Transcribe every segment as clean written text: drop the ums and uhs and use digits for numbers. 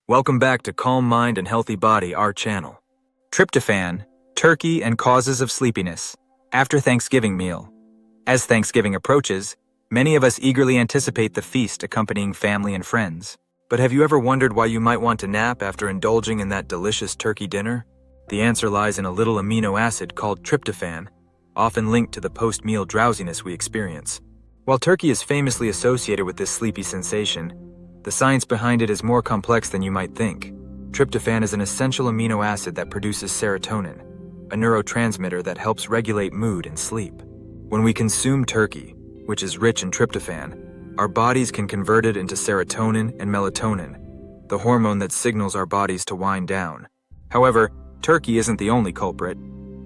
Welcome back to Calm Mind and Healthy Body, our channel. Tryptophan, turkey and causes of sleepiness. After Thanksgiving meal. As Thanksgiving approaches, many of us eagerly anticipate the feast accompanying family and friends. But have you ever wondered why you might want to nap after indulging in that delicious turkey dinner? The answer lies in a little amino acid called tryptophan, often linked to the post-meal drowsiness we experience. While turkey is famously associated with this sleepy sensation, the science behind it is more complex than you might think. Tryptophan is an essential amino acid that produces serotonin, a neurotransmitter that helps regulate mood and sleep. When we consume turkey, which is rich in tryptophan, our bodies can convert it into serotonin and melatonin, the hormone that signals our bodies to wind down. However, turkey isn't the only culprit.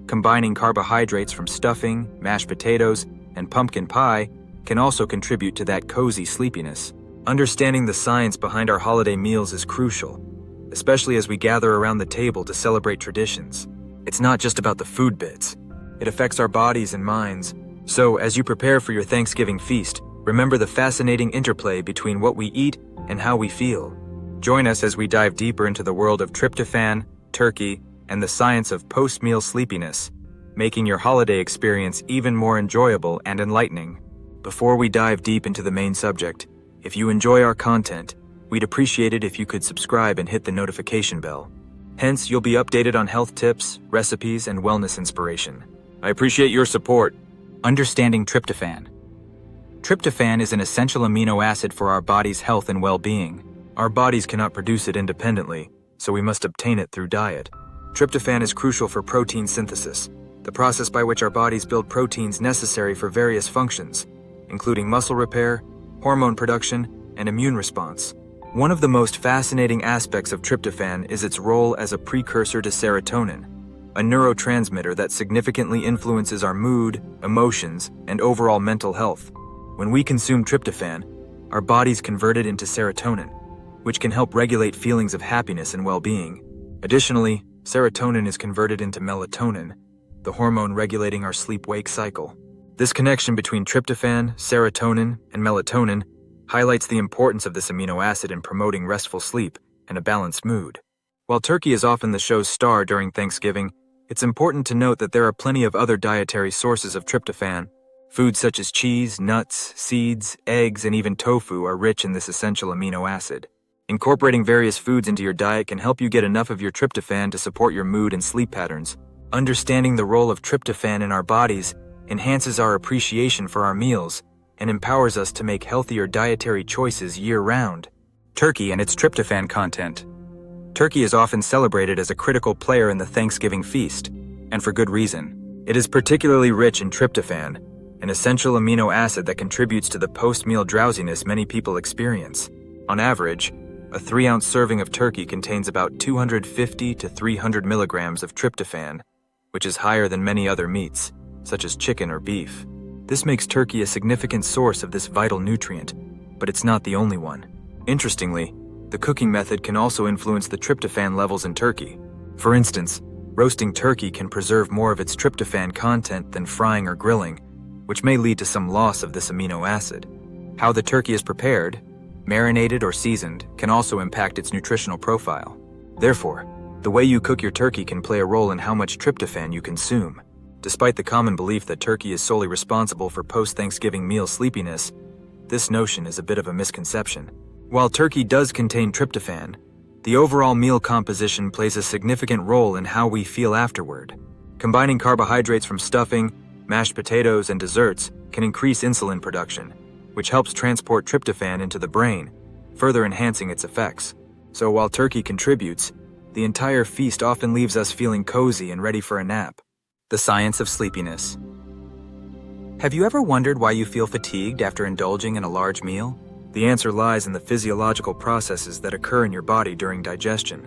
Combining carbohydrates from stuffing, mashed potatoes, and pumpkin pie can also contribute to that cozy sleepiness. Understanding the science behind our holiday meals is crucial, especially as we gather around the table to celebrate traditions. It's not just about the food bits. It affects our bodies and minds. So, as you prepare for your Thanksgiving feast, remember the fascinating interplay between what we eat and how we feel. Join us as we dive deeper into the world of tryptophan, turkey, and the science of post-meal sleepiness, making your holiday experience even more enjoyable and enlightening. Before we dive deep into the main subject, if you enjoy our content, we'd appreciate it if you could subscribe and hit the notification bell. Hence, you'll be updated on health tips, recipes, and wellness inspiration. I appreciate your support. Understanding tryptophan. Tryptophan is an essential amino acid for our body's health and well-being. Our bodies cannot produce it independently, so we must obtain it through diet. Tryptophan is crucial for protein synthesis, the process by which our bodies build proteins necessary for various functions, including muscle repair, hormone production, and immune response. One of the most fascinating aspects of tryptophan is its role as a precursor to serotonin, a neurotransmitter that significantly influences our mood, emotions, and overall mental health. When we consume tryptophan, our bodies convert it into serotonin, which can help regulate feelings of happiness and well-being. Additionally, serotonin is converted into melatonin, the hormone regulating our sleep-wake cycle. This connection between tryptophan, serotonin, and melatonin highlights the importance of this amino acid in promoting restful sleep and a balanced mood. While turkey is often the show's star during Thanksgiving, it's important to note that there are plenty of other dietary sources of tryptophan. Foods such as cheese, nuts, seeds, eggs, and even tofu are rich in this essential amino acid. Incorporating various foods into your diet can help you get enough of your tryptophan to support your mood and sleep patterns. Understanding the role of tryptophan in our bodies enhances our appreciation for our meals and empowers us to make healthier dietary choices year-round. Turkey and its tryptophan content. Turkey is often celebrated as a critical player in the Thanksgiving feast, and for good reason. It is particularly rich in tryptophan, an essential amino acid that contributes to the post-meal drowsiness many people experience. On average, a 3-ounce serving of turkey contains about 250 to 300 milligrams of tryptophan, which is higher than many other meats, such as chicken or beef. This makes turkey a significant source of this vital nutrient, but it's not the only one. Interestingly, the cooking method can also influence the tryptophan levels in turkey. For instance, roasting turkey can preserve more of its tryptophan content than frying or grilling, which may lead to some loss of this amino acid. How the turkey is prepared, marinated or seasoned, can also impact its nutritional profile. Therefore, the way you cook your turkey can play a role in how much tryptophan you consume. Despite the common belief that turkey is solely responsible for post-Thanksgiving meal sleepiness, this notion is a bit of a misconception. While turkey does contain tryptophan, the overall meal composition plays a significant role in how we feel afterward. Combining carbohydrates from stuffing, mashed potatoes, and desserts can increase insulin production, which helps transport tryptophan into the brain, further enhancing its effects. So while turkey contributes, the entire feast often leaves us feeling cozy and ready for a nap. The science of sleepiness. Have you ever wondered why you feel fatigued after indulging in a large meal? The answer lies in the physiological processes that occur in your body during digestion.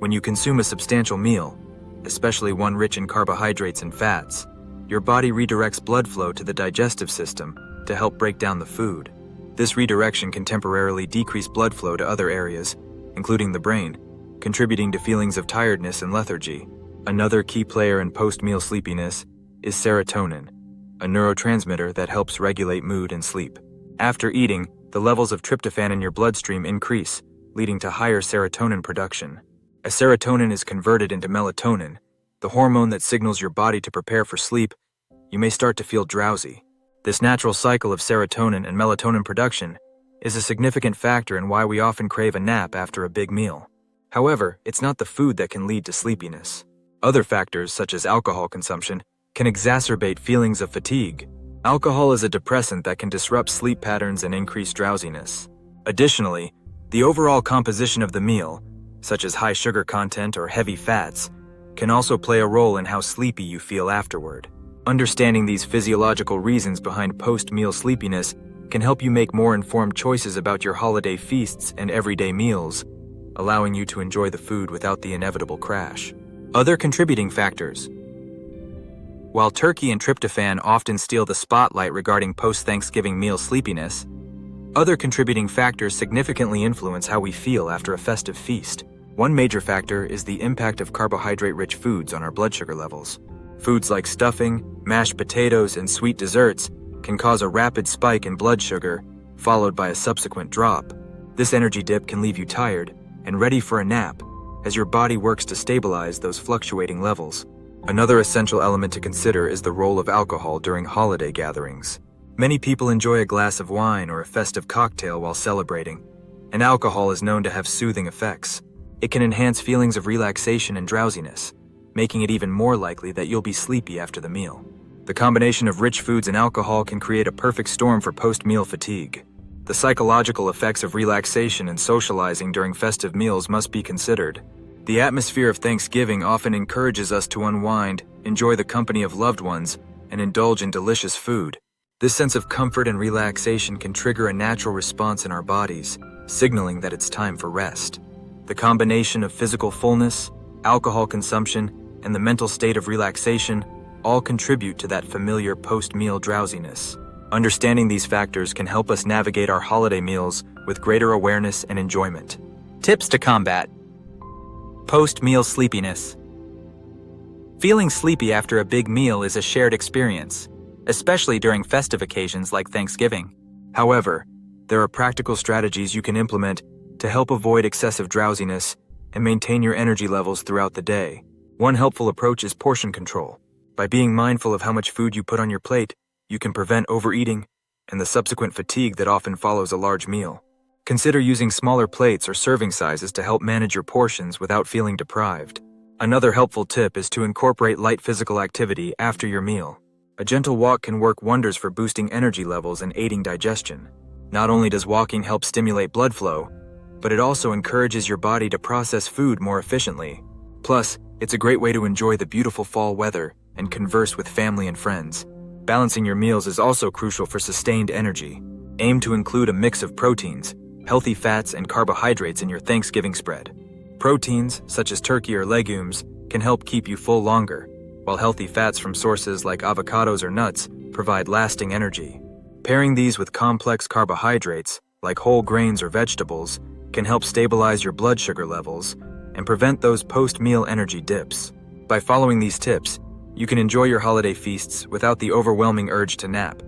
When you consume a substantial meal, especially one rich in carbohydrates and fats, your body redirects blood flow to the digestive system to help break down the food. This redirection can temporarily decrease blood flow to other areas, including the brain, contributing to feelings of tiredness and lethargy. Another key player in post-meal sleepiness is serotonin, a neurotransmitter that helps regulate mood and sleep. After eating, the levels of tryptophan in your bloodstream increase, leading to higher serotonin production. As serotonin is converted into melatonin, the hormone that signals your body to prepare for sleep, you may start to feel drowsy. This natural cycle of serotonin and melatonin production is a significant factor in why we often crave a nap after a big meal. However, it's not the food that can lead to sleepiness. Other factors, such as alcohol consumption, can exacerbate feelings of fatigue. Alcohol is a depressant that can disrupt sleep patterns and increase drowsiness. Additionally, the overall composition of the meal, such as high sugar content or heavy fats, can also play a role in how sleepy you feel afterward. Understanding these physiological reasons behind post-meal sleepiness can help you make more informed choices about your holiday feasts and everyday meals, allowing you to enjoy the food without the inevitable crash. Other contributing factors. While turkey and tryptophan often steal the spotlight regarding post-Thanksgiving meal sleepiness, other contributing factors significantly influence how we feel after a festive feast. One major factor is the impact of carbohydrate-rich foods on our blood sugar levels. Foods like stuffing, mashed potatoes, and sweet desserts can cause a rapid spike in blood sugar, followed by a subsequent drop. This energy dip can leave you tired and ready for a nap, as your body works to stabilize those fluctuating levels. Another essential element to consider is the role of alcohol during holiday gatherings. Many people enjoy a glass of wine or a festive cocktail while celebrating, and alcohol is known to have soothing effects. It can enhance feelings of relaxation and drowsiness, making it even more likely that you'll be sleepy after the meal. The combination of rich foods and alcohol can create a perfect storm for post-meal fatigue. The psychological effects of relaxation and socializing during festive meals must be considered. The atmosphere of Thanksgiving often encourages us to unwind, enjoy the company of loved ones, and indulge in delicious food. This sense of comfort and relaxation can trigger a natural response in our bodies, signaling that it's time for rest. The combination of physical fullness, alcohol consumption, and the mental state of relaxation all contribute to that familiar post-meal drowsiness. Understanding these factors can help us navigate our holiday meals with greater awareness and enjoyment. Tips to combat post-meal sleepiness. Feeling sleepy after a big meal is a shared experience, especially during festive occasions like Thanksgiving. However, there are practical strategies you can implement to help avoid excessive drowsiness and maintain your energy levels throughout the day. One helpful approach is portion control. By being mindful of how much food you put on your plate, you can prevent overeating and the subsequent fatigue that often follows a large meal. Consider using smaller plates or serving sizes to help manage your portions without feeling deprived. Another helpful tip is to incorporate light physical activity after your meal. A gentle walk can work wonders for boosting energy levels and aiding digestion. Not only does walking help stimulate blood flow, but it also encourages your body to process food more efficiently. Plus, it's a great way to enjoy the beautiful fall weather and converse with family and friends. Balancing your meals is also crucial for sustained energy. Aim to include a mix of proteins, healthy fats, and carbohydrates in your Thanksgiving spread. Proteins, such as turkey or legumes, can help keep you full longer, while healthy fats from sources like avocados or nuts provide lasting energy. Pairing these with complex carbohydrates, like whole grains or vegetables, can help stabilize your blood sugar levels and prevent those post-meal energy dips. By following these tips, you can enjoy your holiday feasts without the overwhelming urge to nap,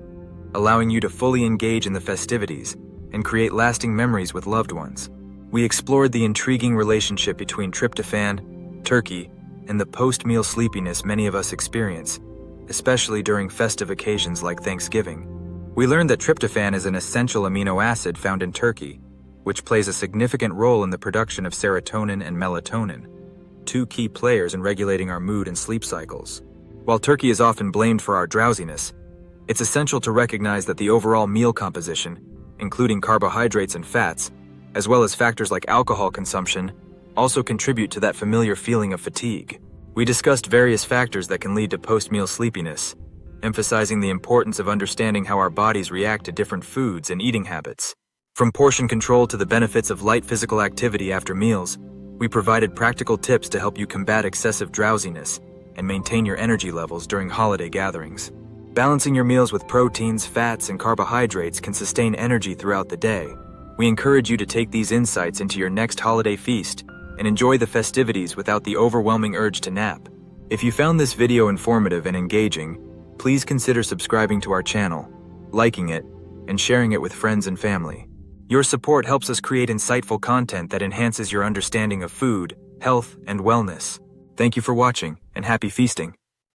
allowing you to fully engage in the festivities and create lasting memories with loved ones. We explored the intriguing relationship between tryptophan, turkey, and the post-meal sleepiness many of us experience, especially during festive occasions like Thanksgiving. We learned that tryptophan is an essential amino acid found in turkey, which plays a significant role in the production of serotonin and melatonin, two key players in regulating our mood and sleep cycles. While turkey is often blamed for our drowsiness, it's essential to recognize that the overall meal composition, including carbohydrates and fats, as well as factors like alcohol consumption, also contribute to that familiar feeling of fatigue. We discussed various factors that can lead to post-meal sleepiness, emphasizing the importance of understanding how our bodies react to different foods and eating habits. From portion control to the benefits of light physical activity after meals, we provided practical tips to help you combat excessive drowsiness and maintain your energy levels during holiday gatherings. Balancing your meals with proteins, fats, and carbohydrates can sustain energy throughout the day. We encourage you to take these insights into your next holiday feast and enjoy the festivities without the overwhelming urge to nap. If you found this video informative and engaging, please consider subscribing to our channel, liking it, and sharing it with friends and family. Your support helps us create insightful content that enhances your understanding of food, health, and wellness. Thank you for watching, and happy feasting.